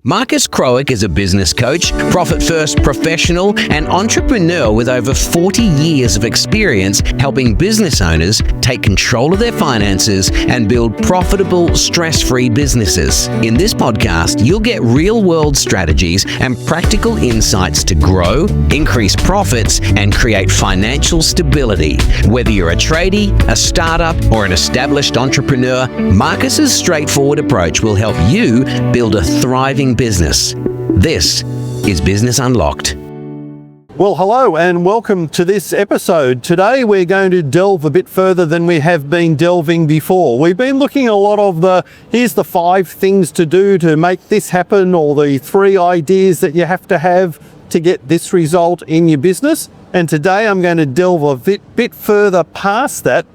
Marcus Kroek is a business coach, profit-first professional, and entrepreneur with over 40 years of experience helping business owners take control of their finances and build profitable, stress-free businesses. In this podcast, you'll get real-world strategies and practical insights to grow, increase profits, and create financial stability. Whether you're a tradie, a startup, or an established entrepreneur, Marcus's straightforward approach will help you build a thriving business. This is Business Unlocked. Well, hello and welcome to this episode. Today we're going to delve a bit further than we have been delving before. We've been looking at a lot of here's the 5 things to do to make this happen, or the 3 ideas that you have to get this result in your business. And today I'm going to delve a bit further past that.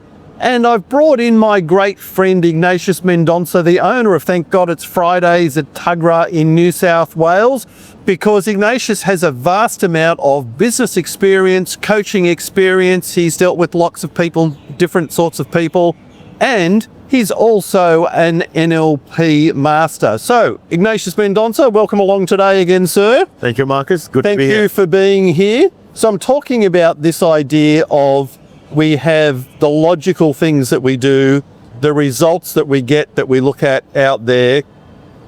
And I've brought in my great friend Ignatius Mendonca, the owner of Thank God It's Fridays at Tuggerah in New South Wales, because Ignatius has a vast amount of business experience, coaching experience. He's dealt with lots of people, different sorts of people, and he's also an NLP Master. So, Ignatius Mendonca, welcome along today again, sir. Thank you, Marcus. Good to be here. Thank you for being here. So I'm talking about this idea of we have the logical things that we do, the results that we get that we look at out there.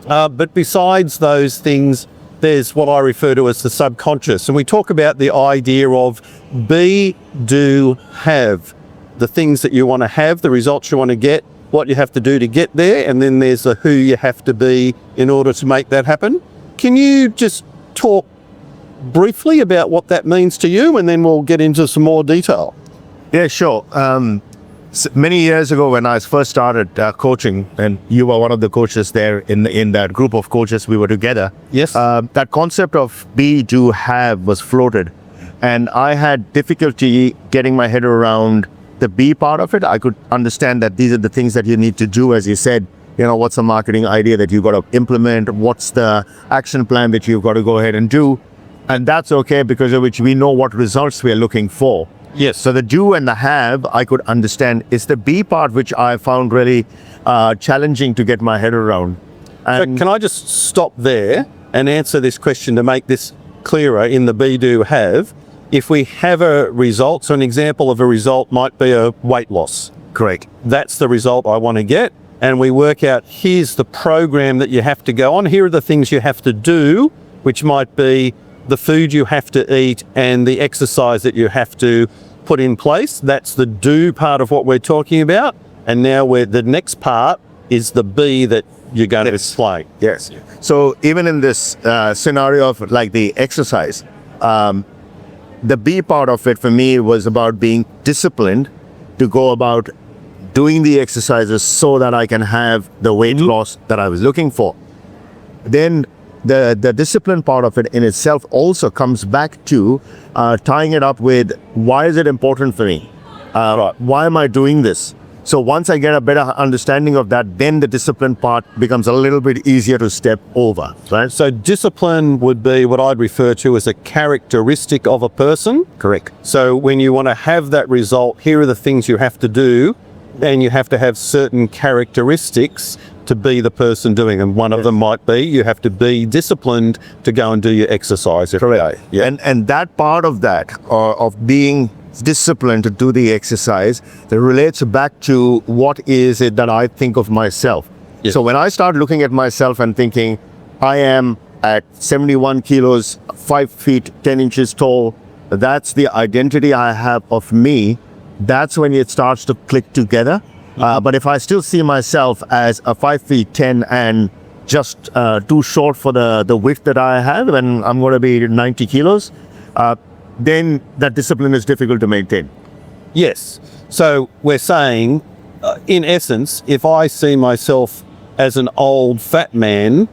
But besides those things, there's what I refer to as the subconscious. And we talk about the idea of be, do, have. The things that you want to have, the results you want to get, what you have to do to get there. And then there's the who you have to be in order to make that happen. Can you just talk briefly about what that means to you? And then we'll get into some more detail. Yeah, sure. Many years ago when I first started coaching, and you were one of the coaches there in that group of coaches, we were together. Yes. That concept of be, do, have was floated. And I had difficulty getting my head around the be part of it. I could understand that these are the things that you need to do, as you said. You know, what's the marketing idea that you've got to implement? What's the action plan that you've got to go ahead and do? And that's okay, because of which we know what results we are looking for. Yes. So the do and the have, I could understand. It's the be part which I found really challenging to get my head around. And so can I just stop there and answer this question to make this clearer in the be, do, have? If we have a result, so an example of a result might be a weight loss. Correct. That's the result I want to get. And we work out, here's the program that you have to go on. Here are the things you have to do, which might be the food you have to eat and the exercise that you have to put in place. That's the do part of what we're talking about. And now the next part is the be that you're going to explain. Yes. So even in this scenario of like the exercise, the be part of it for me was about being disciplined to go about doing the exercises so that I can have the weight loss that I was looking for. Then the discipline part of it in itself also comes back to tying it up with why is it important for me? Why am I doing this? So once I get a better understanding of that, then the discipline part becomes a little bit easier to step over, right? So discipline would be what I'd refer to as a characteristic of a person. Correct. So when you want to have that result, here are the things you have to do, and you have to have certain characteristics to be the person doing, and one of them might be you have to be disciplined to go and do your exercise every day. Yeah. And that part of that, of being disciplined to do the exercise, that relates back to what is it that I think of myself. Yes. So when I start looking at myself and thinking, I am at 71 kilos, 5 feet, 10 inches tall, that's the identity I have of me, that's when it starts to click together. But if I still see myself as a 5 feet 10 and just too short for the width that I have, and I'm going to be 90 kilos, then that discipline is difficult to maintain. Yes. So we're saying, in essence, if I see myself as an old fat man,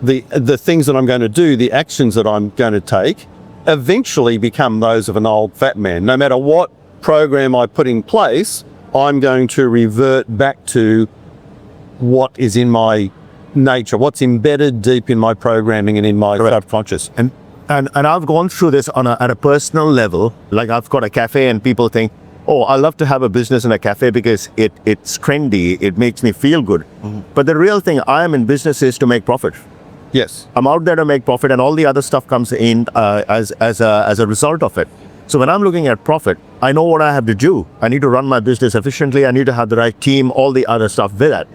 the things that I'm going to do, the actions that I'm going to take, eventually become those of an old fat man. No matter what program I put in place, I'm going to revert back to what is in my nature, what's embedded deep in my programming and in my subconscious. And I've gone through this at a personal level. Like I've got a cafe and people think, oh, I love to have a business in a cafe because it's trendy, it makes me feel good. But the real thing, I am in business is to make profit. Yes. I'm out there to make profit, and all the other stuff comes in as a result of it. So when I'm looking at profit, I know what I have to do. I need to run my business efficiently. I need to have the right team, all the other stuff with that.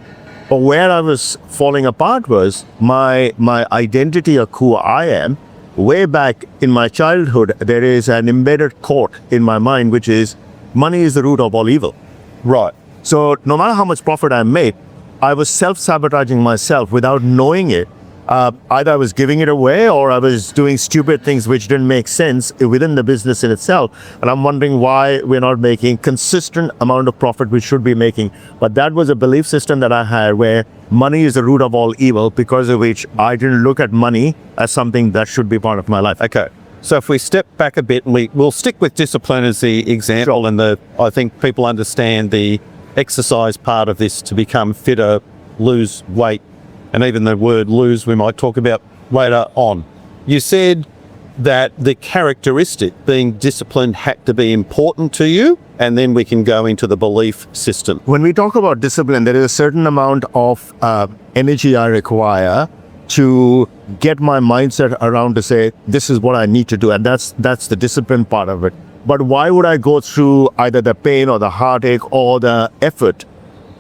But where I was falling apart was my identity of who I am. Way back in my childhood, there is an embedded quote in my mind, which is, money is the root of all evil. Right. So no matter how much profit I made, I was self-sabotaging myself without knowing it. Either I was giving it away or I was doing stupid things which didn't make sense within the business in itself. And I'm wondering why we're not making consistent amount of profit we should be making. But that was a belief system that I had where money is the root of all evil, because of which I didn't look at money as something that should be part of my life. Okay. So if we step back a bit, and we'll stick with discipline as the example, Sure. and I think people understand the exercise part of this to become fitter, lose weight, and even the word lose we might talk about later on. You said that the characteristic being disciplined had to be important to you, and then we can go into the belief system. When we talk about discipline, there is a certain amount of energy I require to get my mindset around to say, this is what I need to do. And that's the discipline part of it. But why would I go through either the pain or the heartache or the effort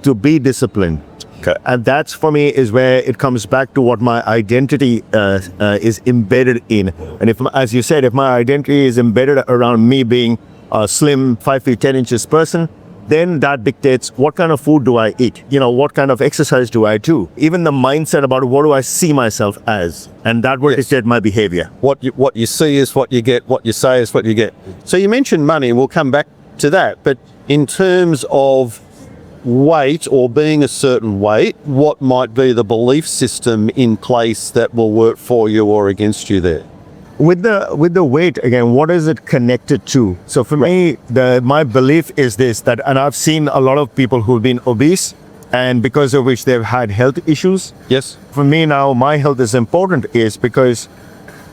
to be disciplined? Okay. And that's, for me, is where it comes back to what my identity is embedded in. And if, as you said, if my identity is embedded around me being a slim 5 feet 10 inches person, then that dictates what kind of food do I eat? What kind of exercise do I do? Even the mindset about what do I see myself as? And that will dictate my behavior. What you see is what you get, what you say is what you get. So you mentioned money, and we'll come back to that. But in terms of weight or being a certain weight, what might be the belief system in place that will work for you or against you there? With the weight, again, what is it connected to? So for me, my belief is this, that, and I've seen a lot of people who've been obese, and because of which they've had health issues. Yes. For me now, my health is important is because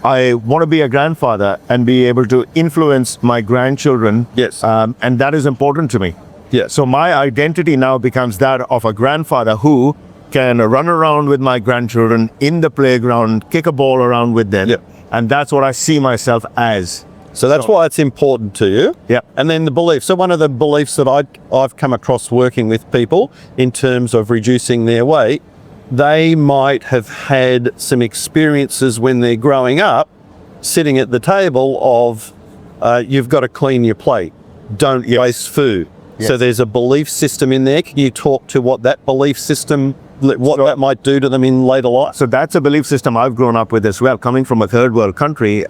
I want to be a grandfather and be able to influence my grandchildren. Yes. And that is important to me. Yes. So my identity now becomes that of a grandfather who can run around with my grandchildren in the playground, kick a ball around with them. Yep. And that's what I see myself as. So that's why it's important to you. Yeah. And then the belief. So one of the beliefs that I've come across working with people in terms of reducing their weight, they might have had some experiences when they're growing up, sitting at the table of, you've got to clean your plate. Don't waste food. Yes. So there's a belief system in there. Can you talk to what that belief system, what that might do to them in later life? So that's a belief system I've grown up with as well. Coming from a third world country,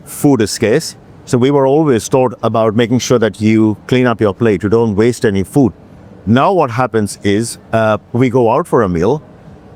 food is scarce. So we were always taught about making sure that you clean up your plate, you don't waste any food. Now what happens is we go out for a meal,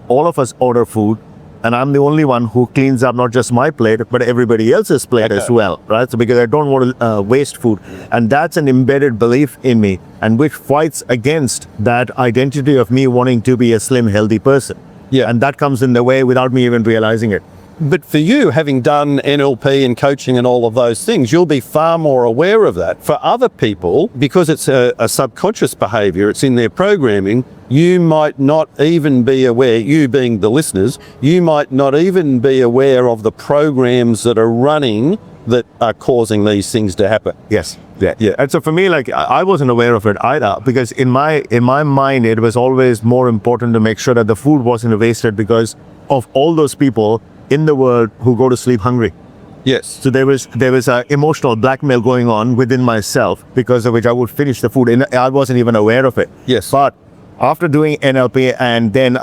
all of us order food, and I'm the only one who cleans up not just my plate, but everybody else's plate as well, right? So because I don't want to waste food. And that's an embedded belief in me, and which fights against that identity of me wanting to be a slim, healthy person. Yeah. And that comes in the way without me even realizing it. But for you, having done NLP and coaching and all of those things, you'll be far more aware of that. For other people, because it's a subconscious behavior, it's in their programming, you might not even be aware, you being the listeners, you might not even be aware of the programs that are running that are causing these things to happen. Yes. Yeah. And so for me, like, I wasn't aware of it either, because in my mind, it was always more important to make sure that the food wasn't wasted because of all those people in the world who go to sleep hungry. Yes. So there was emotional blackmail going on within myself, because of which I would finish the food, and I wasn't even aware of it. Yes. But after doing NLP and then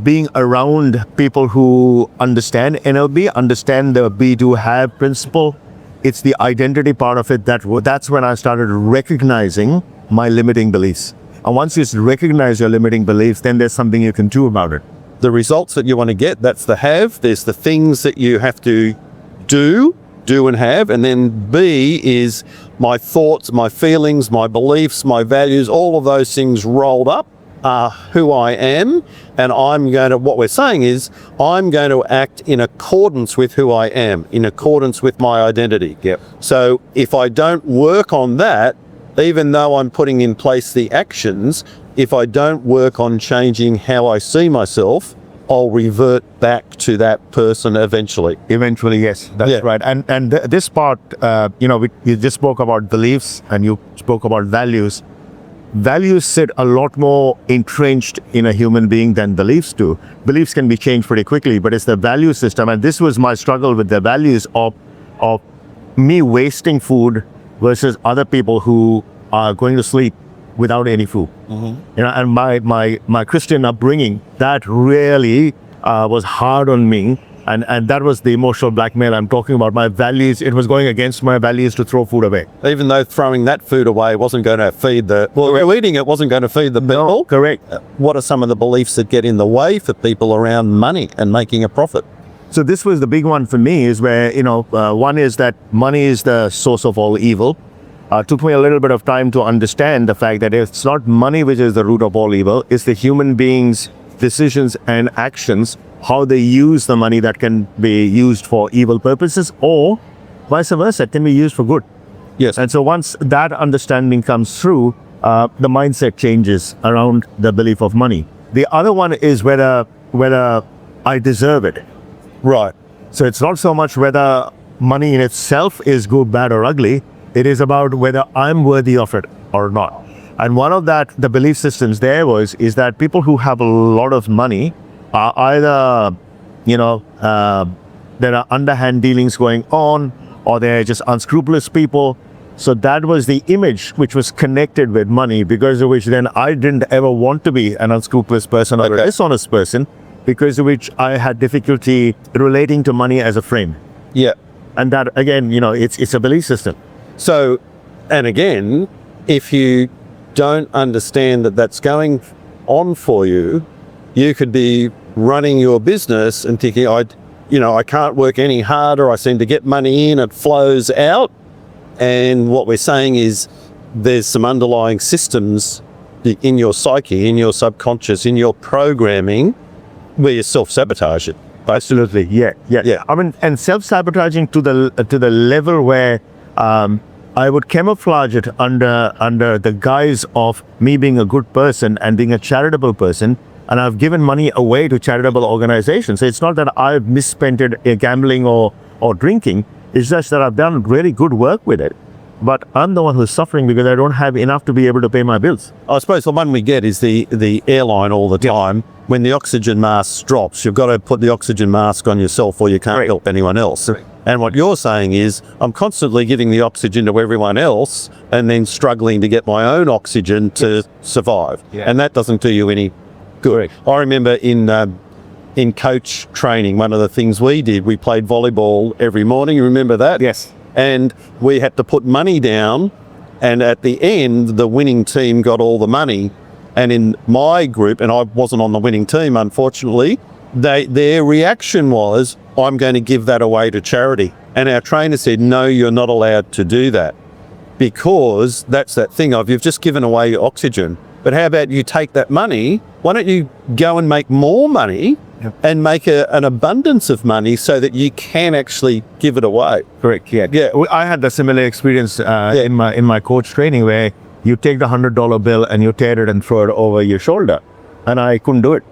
being around people who understand NLP, understand the be do have principle, it's the identity part of it that's when I started recognizing my limiting beliefs. And once you recognize your limiting beliefs, then there's something you can do about it. The results that you want to get, that's the have. There's the things that you have to do and have. And then B is my thoughts, my feelings, my beliefs, my values, all of those things rolled up are who I am. And what we're saying is, I'm going to act in accordance with who I am, in accordance with my identity. Yep. So if I don't work on that, even though I'm putting in place the actions, if I don't work on changing how I see myself, I'll revert back to that person eventually. Eventually, yes, that's right. And this part, you just spoke about beliefs and you spoke about values. Values sit a lot more entrenched in a human being than beliefs do. Beliefs can be changed pretty quickly, but it's the value system. And this was my struggle with the values of me wasting food versus other people who are going to sleep without any food. And my Christian upbringing, that really was hard on me. And that was the emotional blackmail I'm talking about. My values, it was going against my values to throw food away. Even though throwing that food away wasn't going to feed eating it wasn't going to feed the people. No, correct. What are some of the beliefs that get in the way for people around money and making a profit? So this was the big one for me, is where, one is that money is the source of all evil. Took me a little bit of time to understand the fact that it's not money which is the root of all evil, it's the human beings' decisions and actions, how they use the money that can be used for evil purposes, or vice versa, it can be used for good. Yes. And so once that understanding comes through, the mindset changes around the belief of money. The other one is whether I deserve it. Right. So it's not so much whether money in itself is good, bad, or ugly. It is about whether I'm worthy of it or not. And one of the belief systems there is that people who have a lot of money are either, there are underhand dealings going on, or they're just unscrupulous people. So that was the image which was connected with money, because of which then I didn't ever want to be an unscrupulous person or a dishonest person, because of which I had difficulty relating to money as a frame. Yeah. And that, again, it's a belief system. So, and again, if you don't understand that that's going on for you, you could be running your business and thinking, I can't work any harder. I seem to get money in, it flows out. And what we're saying is there's some underlying systems in your psyche, in your subconscious, in your programming, where you self-sabotage it. Absolutely, yeah. I mean, and self-sabotaging to the level where I would camouflage it under the guise of me being a good person and being a charitable person, and I've given money away to charitable organizations. So it's not that I've misspent it gambling or drinking. It's just that I've done really good work with it. But I'm the one who's suffering because I don't have enough to be able to pay my bills. I suppose the one we get is the airline all the time. When the oxygen mask drops, you've got to put the oxygen mask on yourself or you can't help anyone else. And what you're saying is, I'm constantly giving the oxygen to everyone else and then struggling to get my own oxygen to survive. And that doesn't do you any good. I remember in coach training, one of the things we did, we played volleyball every morning. You remember that? Yes. And we had to put money down, and at the end, the winning team got all the money. And in my group, and I wasn't on the winning team, unfortunately, their reaction was, I'm going to give that away to charity. And our trainer said, no, you're not allowed to do that, because that's that thing of, you've just given away your oxygen. But how about you take that money? Why don't you go and make more money and make an abundance of money so that you can actually give it away? Correct. Yeah. I had the similar experience in my coach training, where you take the $100 bill and you tear it and throw it over your shoulder, and I couldn't do it.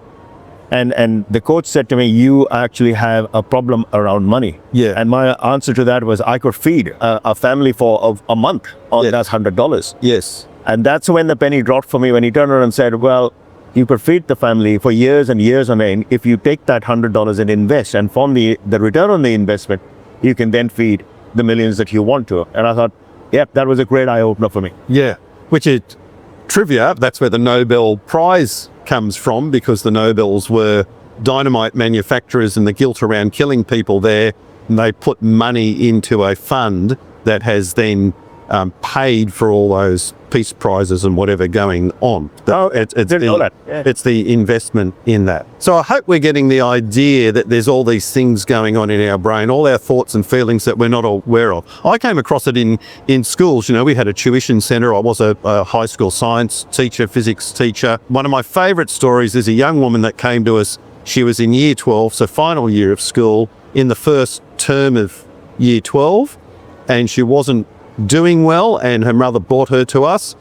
And the coach said to me, you actually have a problem around money. Yeah. And my answer to that was, I could feed a family for a month on that $100. Yes. And that's when the penny dropped for me, when he turned around and said, well, you could feed the family for years and years on end if you take that $100 and invest, and from the return on the investment, you can then feed the millions that you want to. And I thought, that was a great eye-opener for me. Yeah, which is trivia. That's where the Nobel Prize comes from, because the Nobels were dynamite manufacturers, and the guilt around killing people there, and they put money into a fund that has then paid for all those peace prizes and whatever going on. It's the investment in that. So I hope we're getting the idea that there's all these things going on in our brain, all our thoughts and feelings that we're not aware of. I came across it in schools. We had a tuition centre. I was a high school science teacher, physics teacher. One of my favourite stories is a young woman that came to us. She was in year 12, so final year of school, in the first term of year 12, and she wasn't doing well, and her mother brought her to us.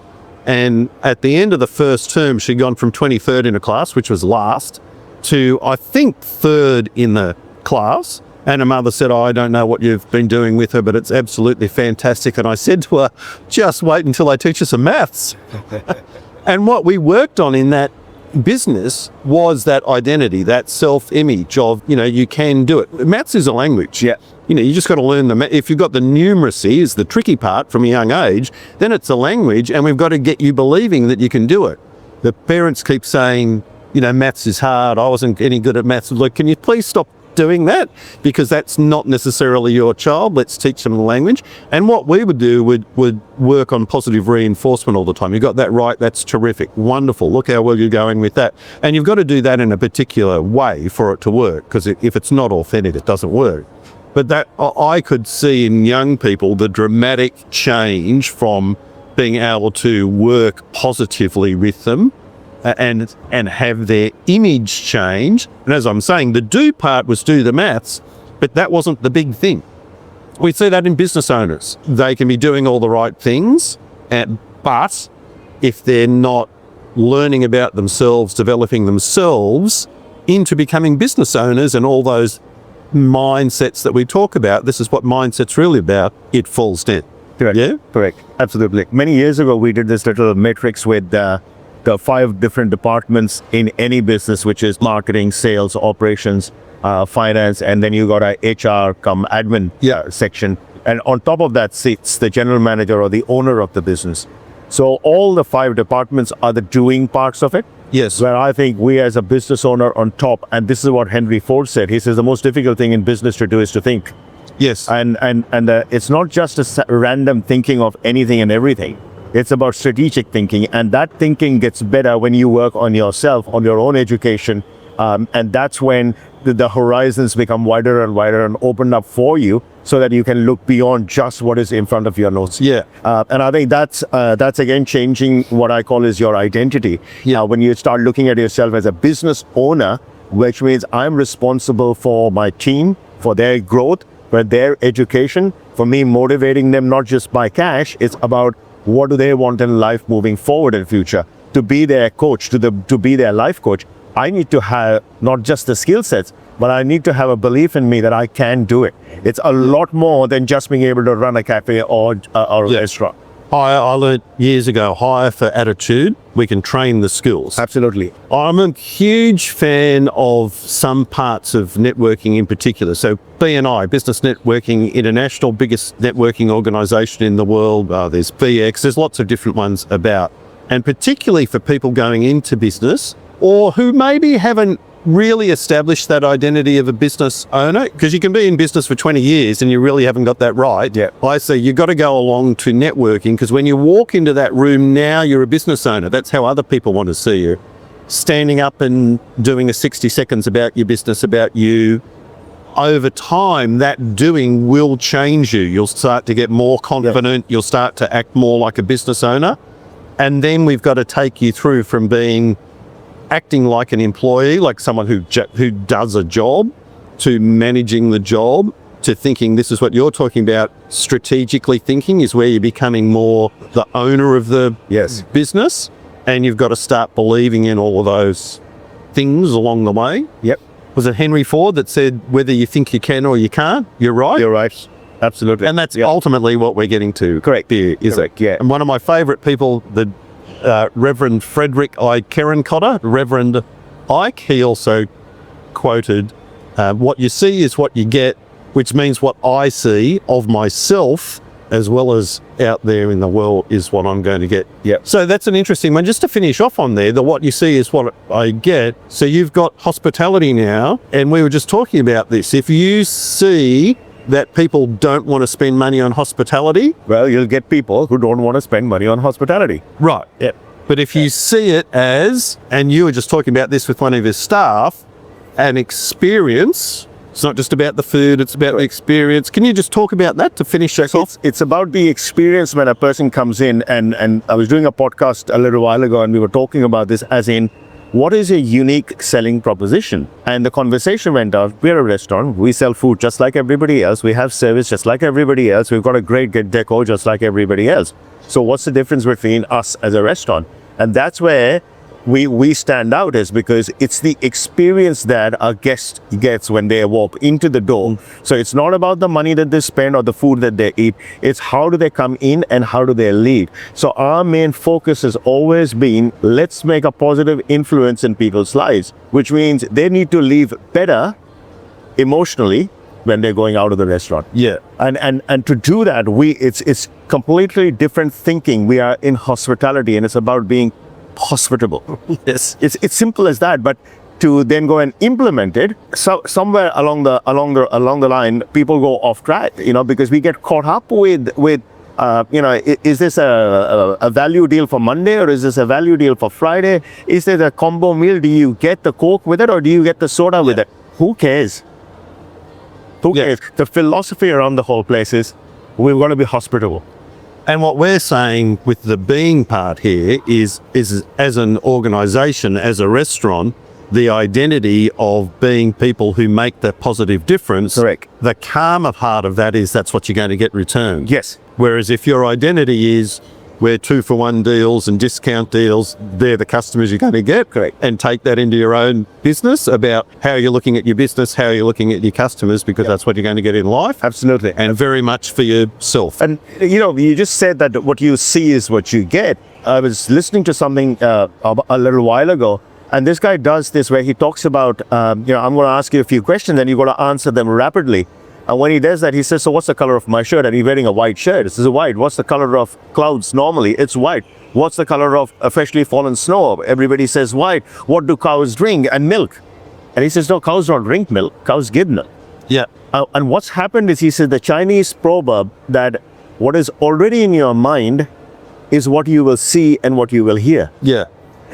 And at the end of the first term, she'd gone from 23rd in a class, which was last, to, I think, third in the class. And her mother said, I don't know what you've been doing with her, but it's absolutely fantastic. And I said to her, just wait until I teach you some maths. And what we worked on in that business was that identity, that self-image of, you can do it. Maths is a language. Yeah. You just got to learn if you've got the numeracy is the tricky part from a young age, then it's a language, and we've got to get you believing that you can do it. The parents keep saying, maths is hard. I wasn't any good at maths. Like, can you please stop doing that? Because that's not necessarily your child. Let's teach them the language. And what we would do would work on positive reinforcement all the time. You got that right. That's terrific. Wonderful. Look how well you're going with that. And you've got to do that in a particular way for it to work, because if it's not authentic, it doesn't work. But that I could see in young people the dramatic change from being able to work positively with them and have their image change. And as I'm saying, the do part was do the maths, but that wasn't the big thing. We see that in business owners. They can be doing all the right things, but if they're not learning about themselves, developing themselves into becoming business owners and all those mindsets that we talk about, this is what mindset's really about, it falls down. Correct. Yeah? Correct. Absolutely. Many years ago, we did this little matrix with the 5 different departments in any business, which is marketing, sales, operations, finance, and then you got a HR come admin section. And on top of that sits the general manager or the owner of the business. So all the 5 departments are the doing parts of it. Yes. Where I think we as a business owner on top, and this is what Henry Ford said, he says the most difficult thing in business to do is to think. Yes. And it's not just a random thinking of anything and everything. It's about strategic thinking, and that thinking gets better when you work on yourself, on your own education, and that's when the horizons become wider and wider and open up for you, so that you can look beyond just what is in front of your nose. Yeah. And I think that's again changing what I call is your identity. Yeah. When you start looking at yourself as a business owner, which means I'm responsible for my team, for their growth, for their education, for me motivating them not just by cash, it's about what do they want in life moving forward in future. To be their coach, to be their life coach, I need to have not just the skill sets, but I need to have a belief in me that I can do it. It's a lot more than just being able to run a cafe or a restaurant. I learned years ago, hire for attitude. We can train the skills. Absolutely. I'm a huge fan of some parts of networking in particular. So BNI, Business Networking International, biggest networking organization in the world. There's BX, there's lots of different ones about. And particularly for people going into business or who maybe haven't really established that identity of a business owner, because you can be in business for 20 years and you really haven't got that right. Yeah. I say you've got to go along to networking, because when you walk into that room, now you're a business owner. That's how other people want to see you. Standing up and doing a 60 seconds about your business, about you. Over time, that doing will change you. You'll start to get more confident. You'll start to act more like a business owner. And then we've got to take you through from acting like an employee, like someone who does a job, to managing the job, to thinking, this is what you're talking about, strategically thinking is where you're becoming more the owner of the business, and you've got to start believing in all of those things along the way. Yep. Was it Henry Ford that said, whether you think you can or you can't, you're right? You're right. Absolutely. And that's ultimately what we're getting to. Correct. Here, is Correct. it? Yeah. And one of my favourite people, the Reverend Frederick I. Kerencotter, Reverend Ike, he also quoted, what you see is what you get, which means what I see of myself as well as out there in the world is what I'm going to get. Yeah. So that's an interesting one. Just to finish off on there, the what you see is what I get. So you've got hospitality now, and we were just talking about this. If you see that people don't want to spend money on hospitality, well, you'll get people who don't want to spend money on hospitality. right? Yep. But if you see it as, and you were just talking about this with one of your staff, an experience. It's not just about the food, it's about the experience. Can you just talk about that to finish us off? It's about the experience when a person comes in, and I was doing a podcast a little while ago and we were talking about this as in, what is a unique selling proposition? And the conversation went out, we're a restaurant, we sell food just like everybody else, we have service just like everybody else, we've got a great decor just like everybody else. So what's the difference between us as a restaurant? And that's where we stand out is because it's the experience that our guest gets when they walk into the door. So it's not about the money that they spend or the food that they eat. It's how do they come in and how do they leave. So our main focus has always been, let's make a positive influence in people's lives, which means they need to leave better emotionally when they're going out of the restaurant. Yeah. And to do that, it's completely different thinking. We are in hospitality, and it's about being hospitable. Yes. It's simple as that. But to then go and implement it, so somewhere along the line, people go off track. Because we get caught up with is this a value deal for Monday, or is this a value deal for Friday? Is there a combo meal? Do you get the Coke with it, or do you get the soda with it? Who cares? Who cares? The philosophy around the whole place is we're going to be hospitable. And what we're saying with the being part here is as an organization, as a restaurant, the identity of being people who make the positive difference. Correct. The karma part of that is that's what you're going to get returned. Yes. Whereas if your identity is we're 2-for-1 deals and discount deals, they're the customers you're going to get. Correct. And take that into your own business about how you're looking at your business, how you're looking at your customers, because that's what you're going to get in life. Absolutely. And very much for yourself. And you just said that what you see is what you get. I was listening to something a little while ago, and this guy does this where he talks about, I'm going to ask you a few questions and you've got to answer them rapidly. And when he does that, he says, so what's the color of my shirt? And he's wearing a white shirt. This is white. What's the color of clouds? Normally, it's white. What's the color of freshly fallen snow? Everybody says white. What do cows drink? And milk. And he says, no, cows don't drink milk. Cows give milk. Yeah. And what's happened is, he said, the Chinese proverb that what is already in your mind is what you will see and what you will hear. Yeah.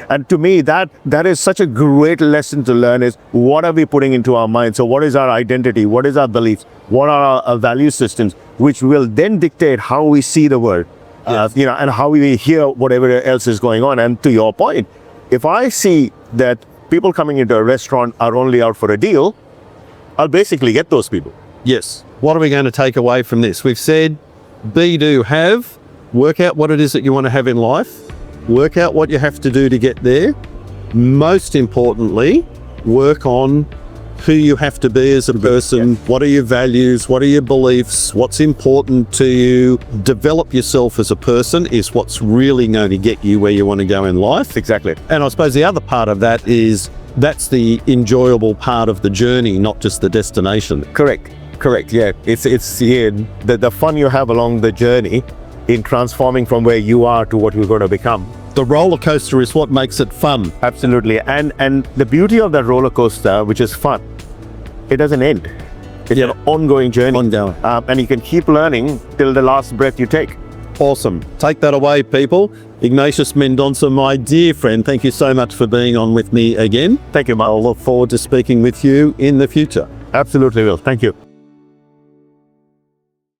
And to me, that is such a great lesson to learn, is what are we putting into our minds? So what is our identity? What is our beliefs? What are our value systems? Which will then dictate how we see the world, Yes. and how we hear whatever else is going on. And to your point, if I see that people coming into a restaurant are only out for a deal, I'll basically get those people. Yes. What are we going to take away from this? We've said be, do, have. Work out what it is that you want to have in life. Work out what you have to do to get there. Most importantly, work on who you have to be as a person. What are your values? What are your beliefs? What's important to you? Develop yourself as a person is what's really going to get you where you want to go in life. Exactly. And I suppose the other part of that is that's the enjoyable part of the journey, not just the destination. Correct. Yeah. It's the fun you have along the journey in transforming from where you are to what you're going to become. The roller coaster is what makes it fun. Absolutely. And the beauty of that roller coaster, which is fun, it doesn't end. It's an ongoing journey. Ongoing. And you can keep learning till the last breath you take. Awesome. Take that away, people. Ignatius Mendonca, my dear friend, thank you so much for being on with me again. Thank you, Mal. I'll look forward to speaking with you in the future. Absolutely will. Thank you.